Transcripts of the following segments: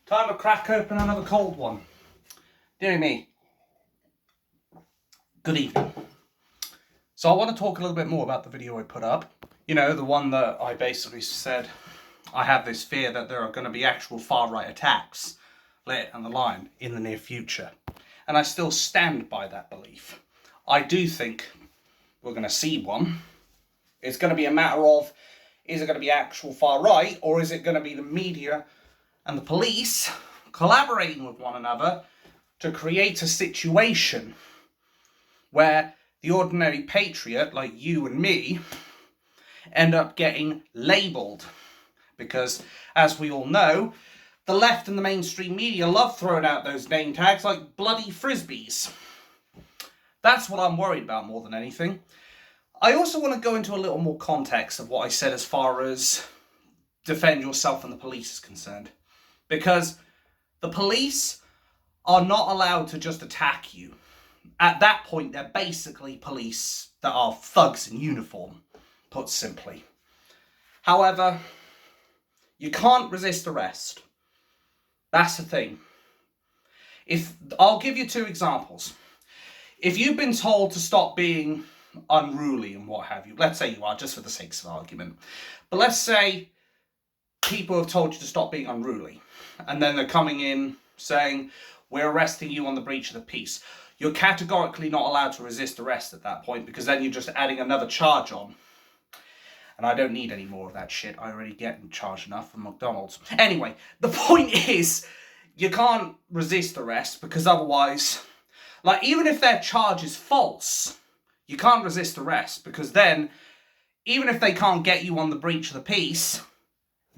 Time to crack open another cold one. Dear me. Good evening. So I want to talk a little bit more about the video I put up. You know, the one that I basically said I have this fear that there are going to be actual far-right attacks later down the line in the near future. And I still stand by that belief. I do think we're going to see one. It's going to be a matter of, is it going to be actual far-right, or is it going to be the media and the police collaborating with one another to create a situation where the ordinary patriot, like you and me, end up getting labelled. Because, as we all know, the left and the mainstream media love throwing out those name tags like bloody frisbees. That's what I'm worried about more than anything. I also want to go into a little more context of what I said as far as defend yourself and the police is concerned. Because the police are not allowed to just attack you. At that point, they're basically police that are thugs in uniform, put simply. However, you can't resist arrest. That's the thing. I'll give you two examples. If you've been told to stop being unruly and what have you, let's say you are, just for the sake of argument, but let's say people have told you to stop being unruly, and then they're coming in saying, we're arresting you on the breach of the peace. You're categorically not allowed to resist arrest at that point, because then you're just adding another charge on. And I don't need any more of that shit. I already get charged enough from McDonald's. Anyway, the point is, you can't resist arrest, because otherwise, like, even if their charge is false, you can't resist arrest, because then, even if they can't get you on the breach of the peace,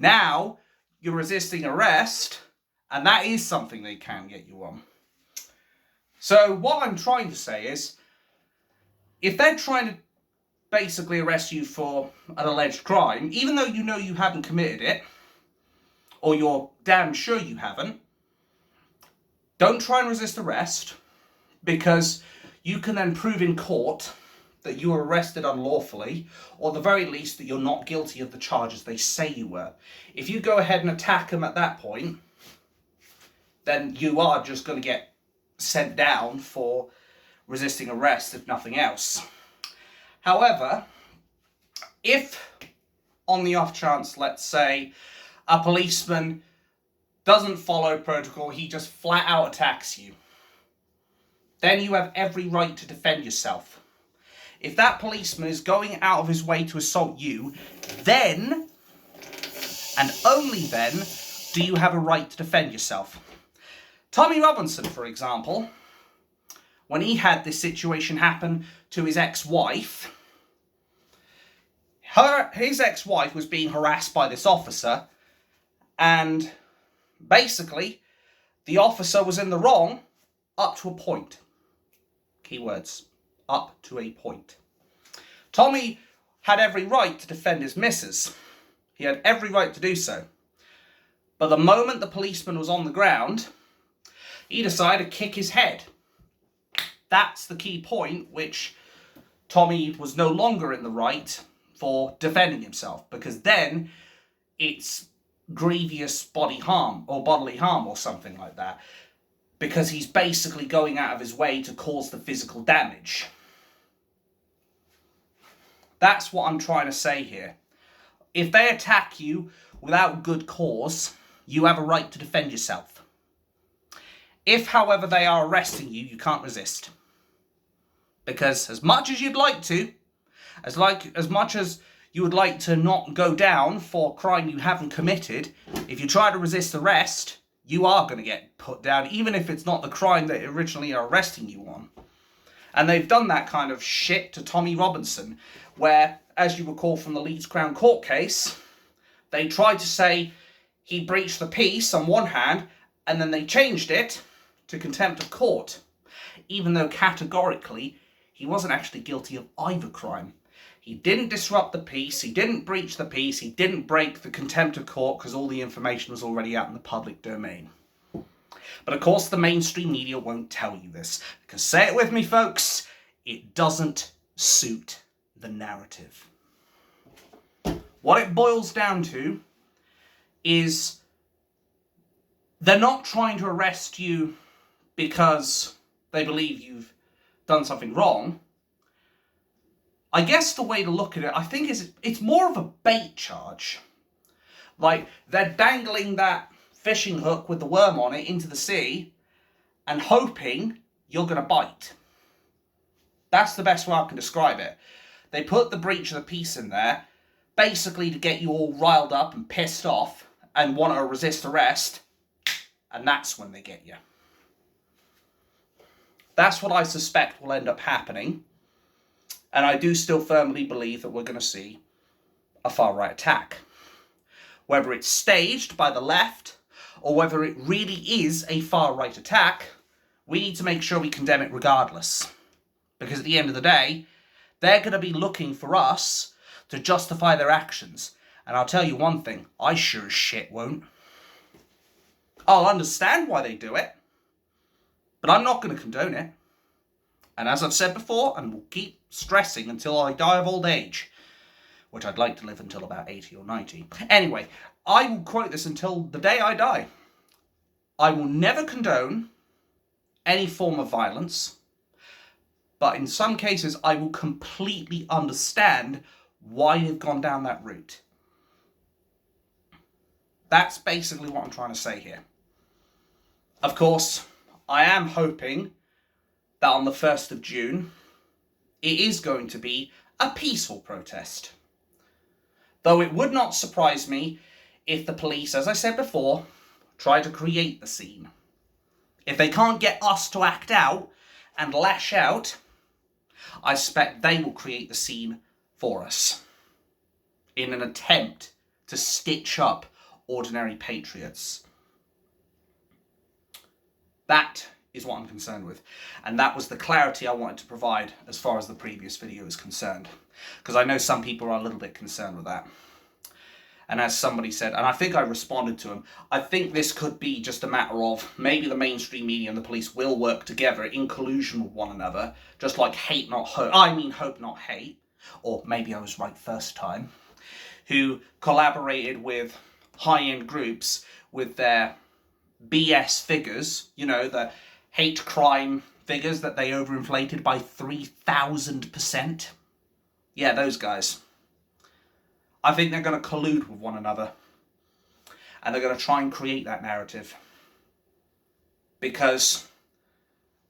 now you're resisting arrest, and that is something they can get you on. So what I'm trying to say is, if they're trying to basically arrest you for an alleged crime, even though you know you haven't committed it, or you're damn sure you haven't, don't try and resist arrest, because you can then prove in court that you were arrested unlawfully, or at the very least that you're not guilty of the charges they say you were. If you go ahead and attack them at that point, then you are just going to get sent down for resisting arrest, if nothing else. However, if on the off chance, let's say, a policeman doesn't follow protocol, he just flat out attacks you, then you have every right to defend yourself. If that policeman is going out of his way to assault you, then, and only then, do you have a right to defend yourself. Tommy Robinson, for example, when he had this situation happen to his ex-wife, his ex-wife was being harassed by this officer, and basically, the officer was in the wrong up to a point. Keywords, up to a point. Tommy had every right to defend his missus. He had every right to do so. But the moment the policeman was on the ground, he decided to kick his head. That's the key point, which Tommy was no longer in the right for defending himself, because then it's grievous bodily harm or something like that, because he's basically going out of his way to cause the physical damage. That's what I'm trying to say here. If they attack you without good cause, you have a right to defend yourself. If, however, they are arresting you, you can't resist. Because as much as you'd like to, as much as you would like to not go down for a crime you haven't committed, if you try to resist arrest, you are going to get put down, even if it's not the crime they originally are arresting you on. And they've done that kind of shit to Tommy Robinson, where, as you recall from the Leeds Crown Court case, they tried to say he breached the peace on one hand, and then they changed it to contempt of court, even though categorically he wasn't actually guilty of either crime. He didn't disrupt the peace, he didn't breach the peace, he didn't break the contempt of court, because all the information was already out in the public domain. But of course the mainstream media won't tell you this, because, say it with me folks, it doesn't suit the narrative. What it boils down to is They're not trying to arrest you because they believe you've done something wrong. I guess the way to look at it, I think, is it's more of a bait charge. Like, they're dangling that fishing hook with the worm on it into the sea and hoping you're going to bite. That's the best way I can describe it. They put the breach of the peace in there, basically to get you all riled up and pissed off and want to resist arrest, and that's when they get you. That's what I suspect will end up happening, and I do still firmly believe that we're going to see a far-right attack. Whether it's staged by the left, or whether it really is a far-right attack, we need to make sure we condemn it regardless. Because at the end of the day, they're going to be looking for us to justify their actions. And I'll tell you one thing, I sure as shit won't. I'll understand why they do it, but I'm not going to condone it. And as I've said before, and will keep stressing until I die of old age, which I'd like to live until about 80 or 90. Anyway, I will quote this until the day I die. I will never condone any form of violence, but in some cases I will completely understand why they've gone down that route. That's basically what I'm trying to say here. Of course, I am hoping that on the 1st of June, it is going to be a peaceful protest. Though it would not surprise me if the police, as I said before, try to create the scene. If they can't get us to act out and lash out, I suspect they will create the scene for us in an attempt to stitch up ordinary patriots. That is what I'm concerned with. And that was the clarity I wanted to provide as far as the previous video is concerned. Because I know some people are a little bit concerned with that. And as somebody said, and I think I responded to him, I think this could be just a matter of maybe the mainstream media and the police will work together in collusion with one another, just like hate not hope, hope not hate, or maybe I was right first time, who collaborated with high-end groups with their BS figures, you know, the hate crime figures that they overinflated by 3,000%. Yeah, those guys. I think they're going to collude with one another. And they're going to try and create that narrative. Because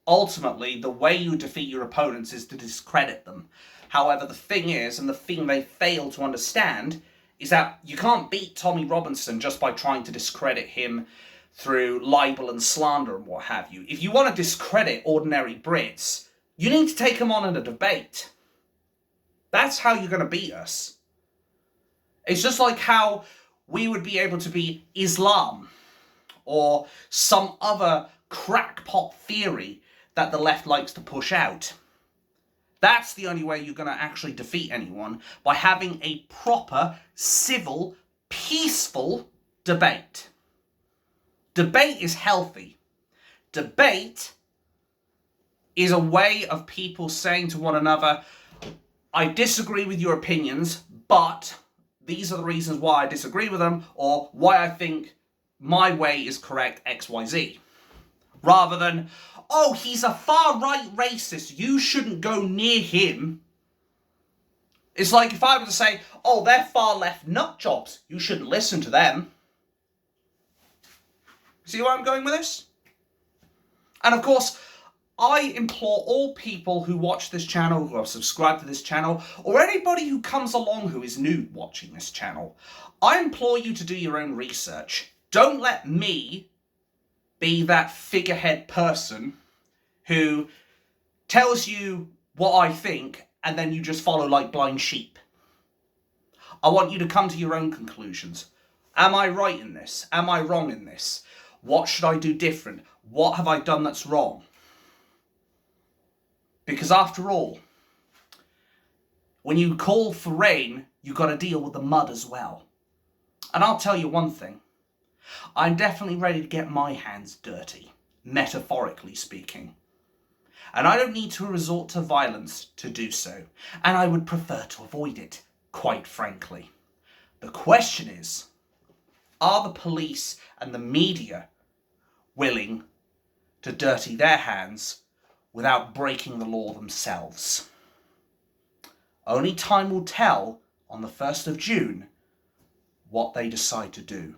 ultimately, the way you defeat your opponents is to discredit them. However, the thing is, and the thing they fail to understand, is that you can't beat Tommy Robinson just by trying to discredit him through libel and slander and what have you. If you want to discredit ordinary Brits, you need to take them on in a debate. That's how you're going to beat us. It's just like how we would be able to beat Islam or some other crackpot theory that the left likes to push out. That's the only way you're going to actually defeat anyone, by having a proper, civil, peaceful debate. Debate is healthy. Debate is a way of people saying to one another, I disagree with your opinions, but these are the reasons why I disagree with them, or why I think my way is correct, XYZ. Rather than, oh, he's a far-right racist, you shouldn't go near him. It's like if I were to say, oh, they're far-left nutjobs, you shouldn't listen to them. See where I'm going with this? And of course, I implore all people who watch this channel, who have subscribed to this channel, or anybody who comes along who is new watching this channel, I implore you to do your own research. Don't let me be that figurehead person who tells you what I think and then you just follow like blind sheep. I want you to come to your own conclusions. Am I right in this? Am I wrong in this? What should I do different? What have I done that's wrong? Because after all, when you call for rain, you've got to deal with the mud as well. And I'll tell you one thing. I'm definitely ready to get my hands dirty, metaphorically speaking. And I don't need to resort to violence to do so. And I would prefer to avoid it, quite frankly. The question is, are the police and the media willing to dirty their hands without breaking the law themselves. Only time will tell on the 1st of June what they decide to do.